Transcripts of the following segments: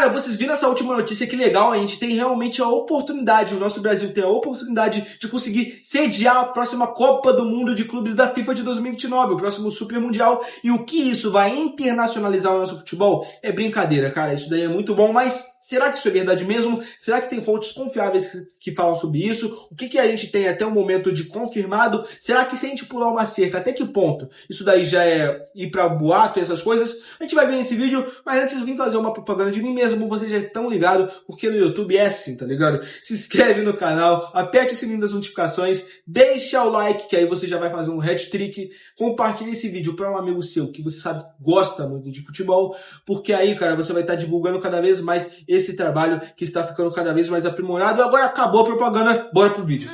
Cara, vocês viram essa última notícia? Que legal, a gente tem realmente a oportunidade, o nosso Brasil tem a oportunidade de conseguir sediar a próxima Copa do Mundo de Clubes da FIFA de 2029, o próximo Super Mundial. E o que isso vai internacionalizar o nosso futebol? É brincadeira, cara, isso daí é muito bom, mas será que isso é verdade mesmo? Será que tem fontes confiáveis que falam sobre isso? O que a gente tem até o momento de confirmado? Será que se a gente pular uma cerca, até que ponto isso daí já é ir pra boato e essas coisas? A gente vai ver nesse vídeo, mas antes eu vim fazer uma propaganda de mim mesmo, vocês já estão ligados, porque no YouTube é assim, tá ligado? Se inscreve no canal, aperte o sininho das notificações, deixa o like, que aí você já vai fazer um hat-trick, compartilhe esse vídeo para um amigo seu que você sabe que gosta muito de futebol, porque aí, cara, você vai estar divulgando cada vez mais esse trabalho que está ficando cada vez mais aprimorado. E agora acabou a propaganda, bora pro vídeo.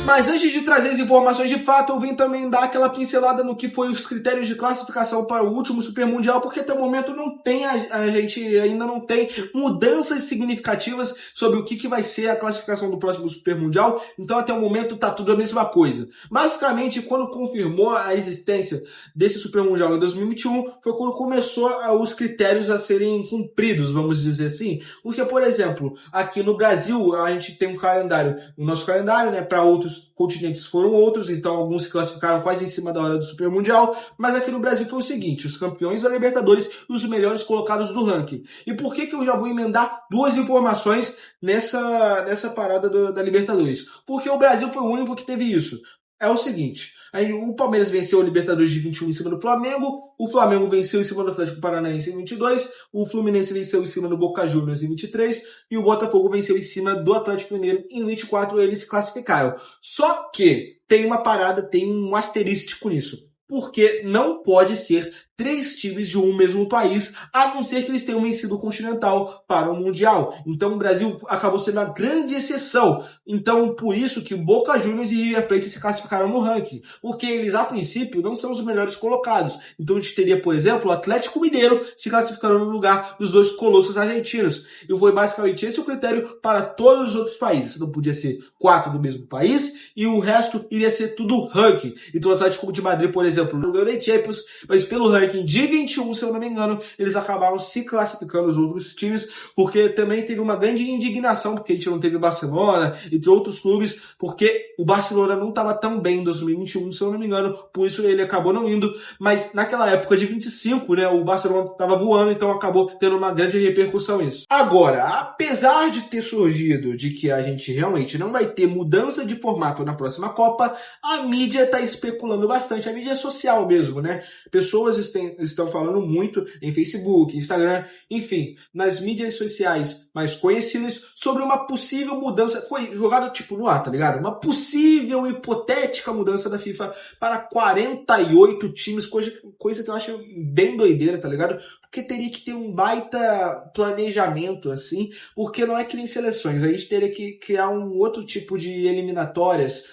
Mas antes de trazer as informações de fato, eu vim também dar aquela pincelada no que foi os critérios de classificação para o último Super Mundial, porque até o momento não tem, a gente ainda não tem mudanças significativas sobre o que vai ser a classificação do próximo Super Mundial, então até o momento tá tudo a mesma coisa. Basicamente, quando confirmou a existência desse Super Mundial em 2021, foi quando começou os critérios a serem cumpridos, vamos dizer assim, porque, por exemplo, aqui no Brasil, a gente tem um calendário, o nosso calendário, né, para outros continentes foram outros, então alguns se classificaram quase em cima da hora do Super Mundial, mas aqui no Brasil foi o seguinte, os campeões da Libertadores e os melhores colocados do ranking. E por que eu já vou emendar duas informações nessa parada da Libertadores? Porque o Brasil foi o único que teve isso. É o seguinte, aí o Palmeiras venceu a Libertadores de 21 em cima do Flamengo, o Flamengo venceu em cima do Atlético Paranaense em 22, o Fluminense venceu em cima do Boca Juniors em 23 e o Botafogo venceu em cima do Atlético Mineiro em 24, eles se classificaram. Só que tem uma parada, tem um asterístico nisso, porque não pode ser 3 times de um mesmo país, a não ser que eles tenham vencido o Continental para o Mundial. Então o Brasil acabou sendo a grande exceção. Então por isso que o Boca Juniors e River Plate se classificaram no ranking, porque eles a princípio não são os melhores colocados. Então a gente teria, por exemplo, o Atlético Mineiro se classificando no lugar dos dois colossos argentinos. E foi basicamente esse o critério para todos os outros países. Não podia ser 4 do mesmo país e o resto iria ser tudo ranking. Então o Atlético de Madrid, por exemplo, não ganhou nem Champions, mas pelo ranking de 21, se eu não me engano, eles acabaram se classificando os outros times, porque também teve uma grande indignação, porque a gente não teve o Barcelona, entre outros clubes, porque o Barcelona não estava tão bem em 2021, se eu não me engano, por isso ele acabou não indo, mas naquela época de 25, né, o Barcelona estava voando, então acabou tendo uma grande repercussão isso. Agora, apesar de ter surgido de que a gente realmente não vai ter mudança de formato na próxima Copa, a mídia está especulando bastante, a mídia social mesmo, né? Pessoas estão falando muito em Facebook, Instagram, enfim, nas mídias sociais mais conhecidas sobre uma possível mudança, foi jogado tipo no ar, tá ligado? Uma possível hipotética mudança da FIFA para 48 times, coisa que eu acho bem doideira, tá ligado? Porque teria que ter um baita planejamento, assim, porque não é que nem seleções, a gente teria que criar um outro tipo de eliminatórias.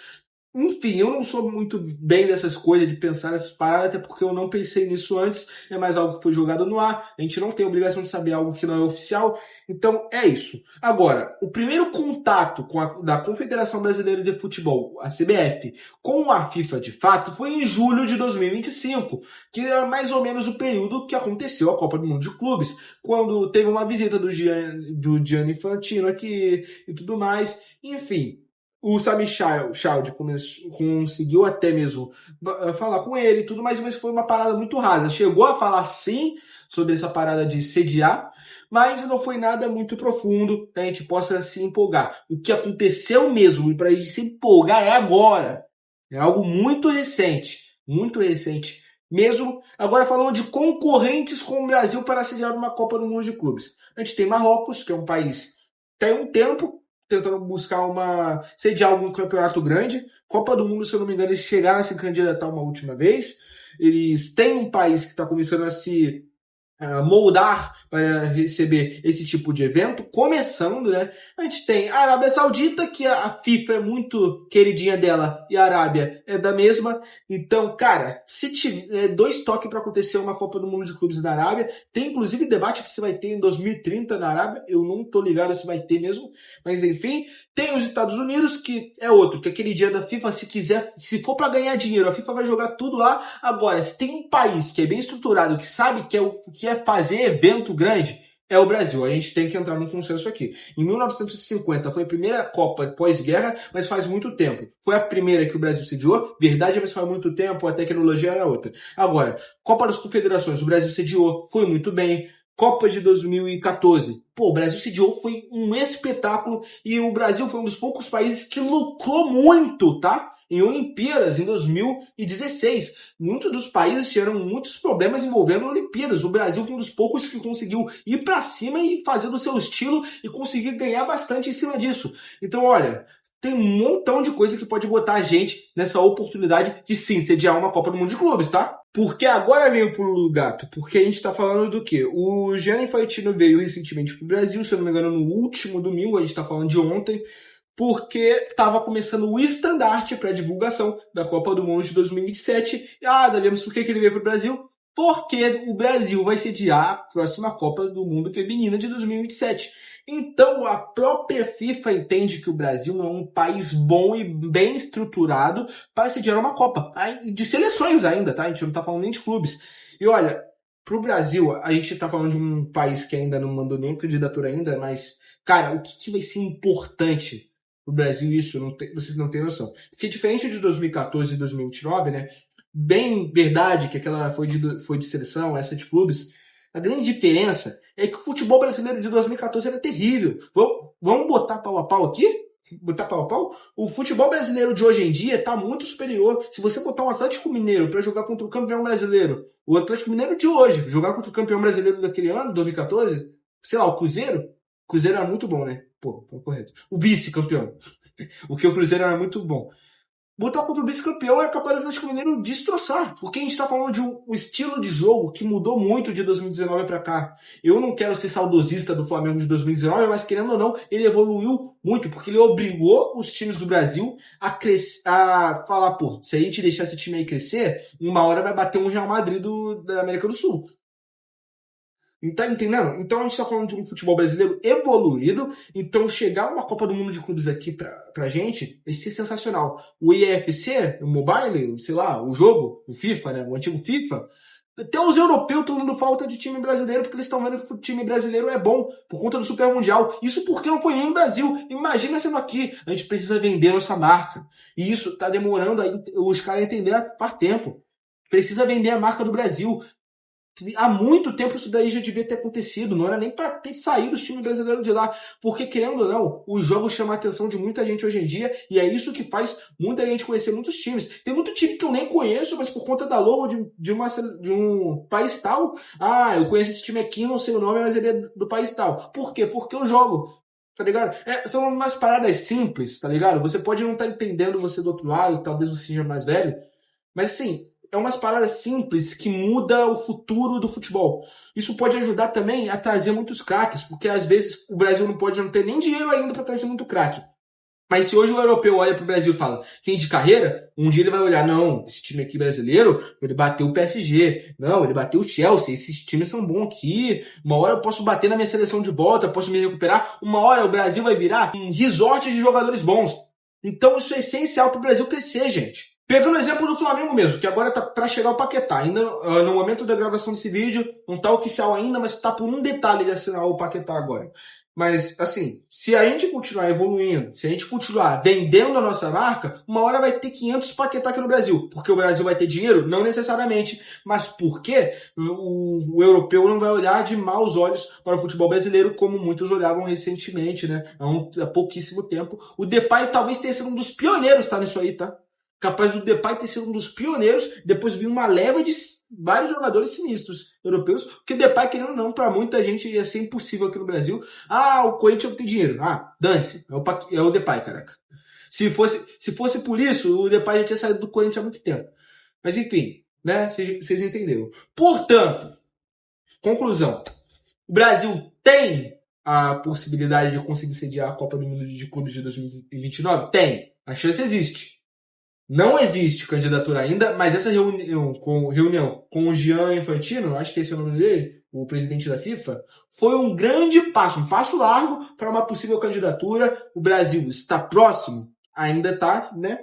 Enfim, eu não sou muito bem dessas coisas, de pensar nessas paradas, até porque eu não pensei nisso antes, é mais algo que foi jogado no ar, a gente não tem a obrigação de saber algo que não é oficial, então é isso. Agora, o primeiro contato da Confederação Brasileira de Futebol, a CBF, com a FIFA de fato, foi em julho de 2025, que é mais ou menos o período que aconteceu a Copa do Mundo de Clubes, quando teve uma visita do Gianni Infantino aqui e tudo mais, enfim. O Sami Khedira conseguiu até mesmo falar com ele e tudo, mas foi uma parada muito rasa. Chegou a falar sim sobre essa parada de sediar, mas não foi nada muito profundo que a gente possa se empolgar. O que aconteceu mesmo, e para a gente se empolgar é agora. É algo muito recente mesmo. Agora falando de concorrentes com o Brasil para sediar uma Copa do Mundo de Clubes. A gente tem Marrocos, que é um país que tem um tempo tentando buscar sediar algum campeonato grande. Copa do Mundo, se eu não me engano, eles chegaram a se candidatar uma última vez. Eles têm um país que está começando a se moldar para receber esse tipo de evento, começando, né? A gente tem a Arábia Saudita, que a FIFA é muito queridinha dela, e a Arábia é da mesma. Então, cara, se tiver 2 toques para acontecer uma Copa do Mundo de Clubes na Arábia, tem inclusive debate que se vai ter em 2030 na Arábia, eu não tô ligado se vai ter mesmo, mas enfim. Tem os Estados Unidos, que é outro, que aquele dia da FIFA, se for para ganhar dinheiro, a FIFA vai jogar tudo lá. Agora, se tem um país que é bem estruturado, que sabe que é fazer evento grande, é o Brasil. A gente tem que entrar num consenso aqui. Em 1950 foi a primeira Copa pós-guerra, mas faz muito tempo. Foi a primeira que o Brasil sediou, verdade, mas faz muito tempo, a tecnologia era outra. Agora, Copa das Confederações, o Brasil sediou, foi muito bem. Copa de 2014. Pô, o Brasil sediou, foi um espetáculo e o Brasil foi um dos poucos países que lucrou muito, tá? Em Olimpíadas, em 2016. Muitos dos países tiveram muitos problemas envolvendo Olimpíadas. O Brasil foi um dos poucos que conseguiu ir pra cima e fazer do seu estilo e conseguir ganhar bastante em cima disso. Então, olha, tem um montão de coisa que pode botar a gente nessa oportunidade de sim sediar uma Copa do Mundo de Clubes, tá? Porque agora veio pro gato, porque a gente tá falando do quê? O Gianni Infantino veio recentemente pro Brasil, se eu não me engano, no último domingo, a gente tá falando de ontem, porque estava começando o estandarte para divulgação da Copa do Mundo de 2027. Devemos por que ele veio para o Brasil? Porque o Brasil vai sediar a próxima Copa do Mundo Feminina de 2027. Então, a própria FIFA entende que o Brasil é um país bom e bem estruturado para sediar uma Copa. De seleções ainda, tá? A gente não está falando nem de clubes. E olha, para o Brasil, a gente está falando de um país que ainda não mandou nem candidatura ainda, mas, cara, o que vai ser importante o Brasil, isso, vocês não têm noção. Porque diferente de 2014 e 2029, né? Bem verdade que aquela foi de seleção, essa de clubes. A grande diferença é que o futebol brasileiro de 2014 era terrível. Vamos botar pau a pau aqui? Botar pau a pau? O futebol brasileiro de hoje em dia está muito superior. Se você botar um Atlético Mineiro para jogar contra o campeão brasileiro, o Atlético Mineiro de hoje, jogar contra o campeão brasileiro daquele ano, 2014, sei lá, o Cruzeiro era muito bom, né? Pô, correto. O vice-campeão. O que o Cruzeiro era muito bom. Botar contra o vice-campeão é capaz do Atlético Mineiro destroçar. Porque a gente tá falando de um estilo de jogo que mudou muito de 2019 pra cá. Eu não quero ser saudosista do Flamengo de 2019, mas querendo ou não, ele evoluiu muito, porque ele obrigou os times do Brasil a falar, pô, se a gente deixar esse time aí crescer, uma hora vai bater um Real Madrid da América do Sul. Tá entendendo? Então a gente tá falando de um futebol brasileiro evoluído. Então chegar uma Copa do Mundo de Clubes aqui pra gente vai ser sensacional. O IFC, o mobile, sei lá, o jogo, o FIFA, né? O antigo FIFA. Até os europeus estão dando falta de time brasileiro porque eles estão vendo que o time brasileiro é bom por conta do Super Mundial. Isso porque não foi nem no Brasil. Imagina sendo aqui. A gente precisa vender nossa marca. E isso tá demorando aí os caras entenderem faz tempo. Precisa vender a marca do Brasil. Há muito tempo isso daí já devia ter acontecido, não era nem para ter saído os times brasileiros de lá, porque querendo ou não, o jogo chama a atenção de muita gente hoje em dia e é isso que faz muita gente conhecer muitos times. Tem muito time que eu nem conheço, mas por conta da logo de um país tal, eu conheço esse time aqui, não sei o nome, mas ele é do país tal. Por quê? Porque eu jogo. Tá ligado? São umas paradas simples, tá ligado? Você pode não estar entendendo você do outro lado, talvez você seja mais velho, mas assim, é umas paradas simples que muda o futuro do futebol. Isso pode ajudar também a trazer muitos craques, porque às vezes o Brasil não ter nem dinheiro ainda para trazer muito craque. Mas se hoje o europeu olha pro Brasil e fala, tem de carreira, um dia ele vai olhar, não, esse time aqui brasileiro, ele bateu o PSG, não, ele bateu o Chelsea, esses times são bons aqui, uma hora eu posso bater na minha seleção de volta, posso me recuperar, uma hora o Brasil vai virar um resort de jogadores bons. Então isso é essencial pro Brasil crescer, gente. Pegando o exemplo do Flamengo mesmo, que agora tá para chegar o Paquetá. Ainda no momento da gravação desse vídeo, não tá oficial ainda, mas tá por um detalhe de assinar o Paquetá agora. Mas, assim, se a gente continuar evoluindo, se a gente continuar vendendo a nossa marca, uma hora vai ter 500 Paquetá aqui no Brasil. Porque o Brasil vai ter dinheiro? Não necessariamente. Mas porque o europeu não vai olhar de maus olhos para o futebol brasileiro, como muitos olhavam recentemente, né? Há pouquíssimo tempo. O Depay talvez tenha sido um dos pioneiros, tá, nisso aí, tá? Capaz do Depay ter sido um dos pioneiros, depois vir uma leva de vários jogadores sinistros europeus, porque Depay, querendo ou não, para muita gente ia ser impossível aqui no Brasil. O Corinthians não tem dinheiro. Dane-se, é o Depay, caraca. Se fosse por isso, o Depay já tinha saído do Corinthians há muito tempo. Mas enfim, né, vocês entenderam. Portanto, conclusão, o Brasil tem a possibilidade de conseguir sediar a Copa do Mundo de Clubes de 2029? Tem, a chance existe. Não existe candidatura ainda, mas essa reunião com o Gianni Infantino, acho que esse é o nome dele, o presidente da FIFA, foi um grande passo, um passo largo para uma possível candidatura. O Brasil está próximo, ainda está, né?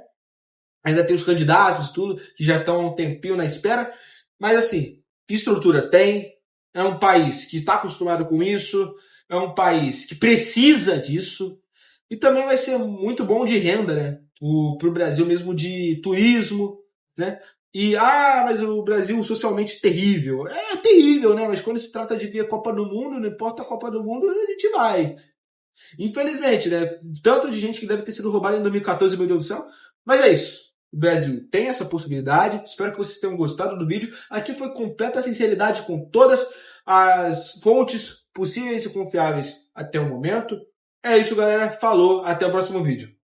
Ainda tem os candidatos, tudo, que já estão um tempinho na espera. Mas assim, estrutura tem, é um país que está acostumado com isso, é um país que precisa disso, e também vai ser muito bom de renda, né? Para o Brasil mesmo de turismo, né? E, mas o Brasil socialmente terrível. É terrível, né? Mas quando se trata de ver a Copa do Mundo, não importa a Copa do Mundo, a gente vai. Infelizmente, né? Tanto de gente que deve ter sido roubada em 2014, meu Deus do céu. Mas é isso. O Brasil tem essa possibilidade. Espero que vocês tenham gostado do vídeo. Aqui foi completa sinceridade com todas as fontes possíveis e confiáveis até o momento. É isso, galera. Falou. Até o próximo vídeo.